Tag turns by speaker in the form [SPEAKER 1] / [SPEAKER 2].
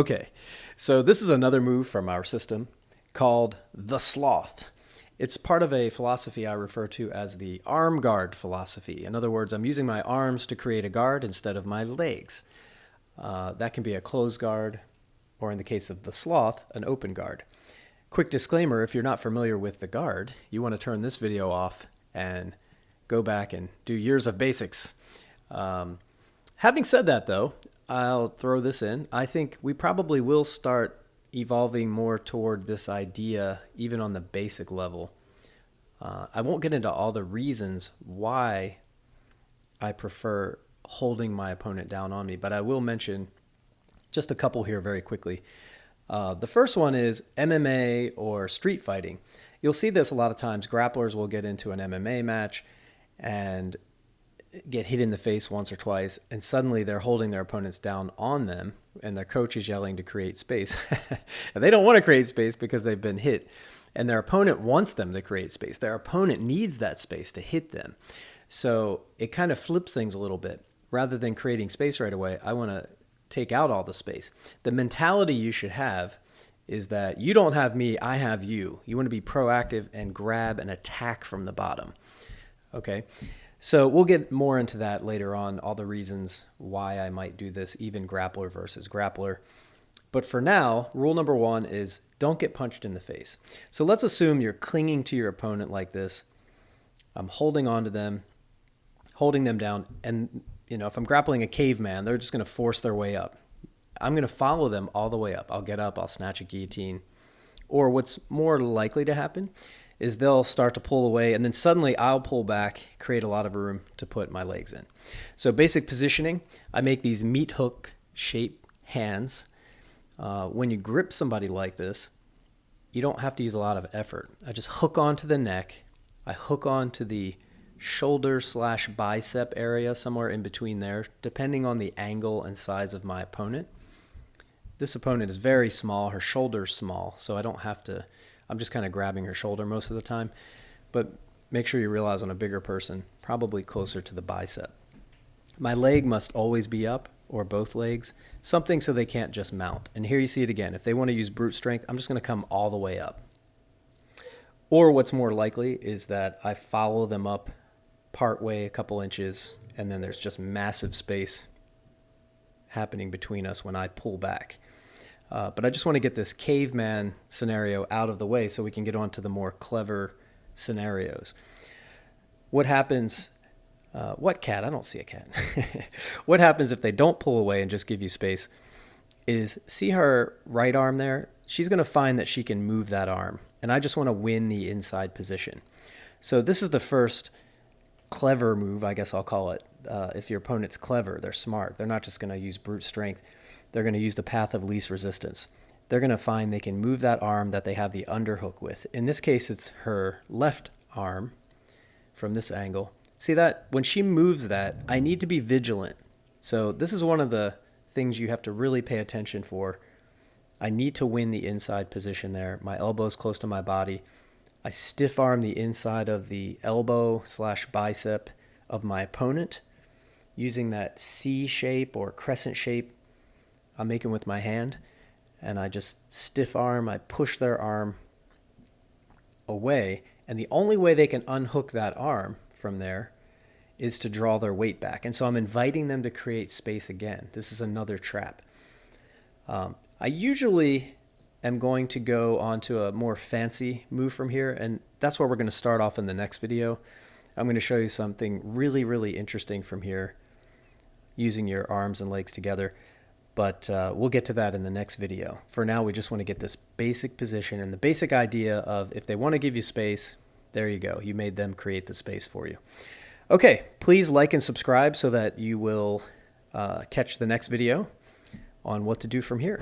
[SPEAKER 1] Okay, so this is another move from our system called the Sloth. It's part of a philosophy I refer to as the arm guard philosophy. In other words, I'm using my arms to create a guard instead of my legs. That can be a closed guard, or in the case of the Sloth, an open guard. Quick disclaimer, if you're not familiar with the guard, you want to turn this video off and go back and do years of basics. Having said that, though, I'll throw this in. I think we probably will start evolving more toward this idea, even on the basic level. I won't get into all the reasons why I prefer holding my opponent down on me, but I will mention just a couple here very quickly. The first one is MMA or street fighting. You'll see this a lot of times. Grapplers will get into an MMA match and get hit in the face once or twice, and suddenly they're holding their opponents down on them, and their coach is yelling to create space. And they don't want to create space because they've been hit, and their opponent wants them to create space. Their opponent needs that space to hit them. So it kind of flips things a little bit. Rather than creating space right away, I want to take out all the space. The mentality you should have is that you don't have me, I have you. You want to be proactive and grab and attack from the bottom. Okay? So we'll get more into that later on, all the reasons why I might do this, even grappler versus grappler. But for now, rule number one is don't get punched in the face. So let's assume you're clinging to your opponent like this. I'm holding on to them, holding them down, and if I'm grappling a caveman, they're just going to force their way up. I'm going to follow them all the way up. I'll get up, I'll snatch a guillotine. Or what's more likely to happen is they'll start to pull away, and then suddenly I'll pull back, create a lot of room to put my legs in. So basic positioning, I make these meat hook shape hands. When you grip somebody like this, you don't have to use a lot of effort. I just hook onto the neck. I hook onto the shoulder/bicep area, somewhere in between there, depending on the angle and size of my opponent. This opponent is very small. Her shoulder's small, so I don't have to. I'm just kind of grabbing her shoulder most of the time. But make sure you realize on a bigger person, probably closer to the bicep. My leg must always be up, or both legs, something so they can't just mount. And here you see it again. If they want to use brute strength, I'm just going to come all the way up. Or what's more likely is that I follow them up part way, a couple inches, and then there's just massive space happening between us when I pull back. But I just want to get this caveman scenario out of the way so we can get on to the more clever scenarios. What happens, what cat? I don't see a cat. What happens if they don't pull away and just give you space is, see her right arm there? She's going to find that she can move that arm. And I just want to win the inside position. So this is the first clever move, I guess I'll call it. If your opponent's clever, they're smart. They're not just going to use brute strength. They're going to use the path of least resistance. They're going to find they can move that arm that they have the underhook with. In this case, it's her left arm from this angle. See that? When she moves that, I need to be vigilant. So this is one of the things you have to really pay attention for. I need to win the inside position there. My elbow's close to my body. I stiff arm the inside of the elbow/bicep of my opponent using that C shape or crescent shape I'm making with my hand. And I just stiff arm, I push their arm away. And the only way they can unhook that arm from there is to draw their weight back. And so I'm inviting them to create space again. This is another trap. I usually am going to go on to a more fancy move from here, and that's where we're going to start off in the next video. I'm going to show you something really, really interesting from here using your arms and legs together, but we'll get to that in the next video. For now, we just want to get this basic position and the basic idea of if they want to give you space, there you go. You made them create the space for you. Okay, please like and subscribe so that you will catch the next video on what to do from here.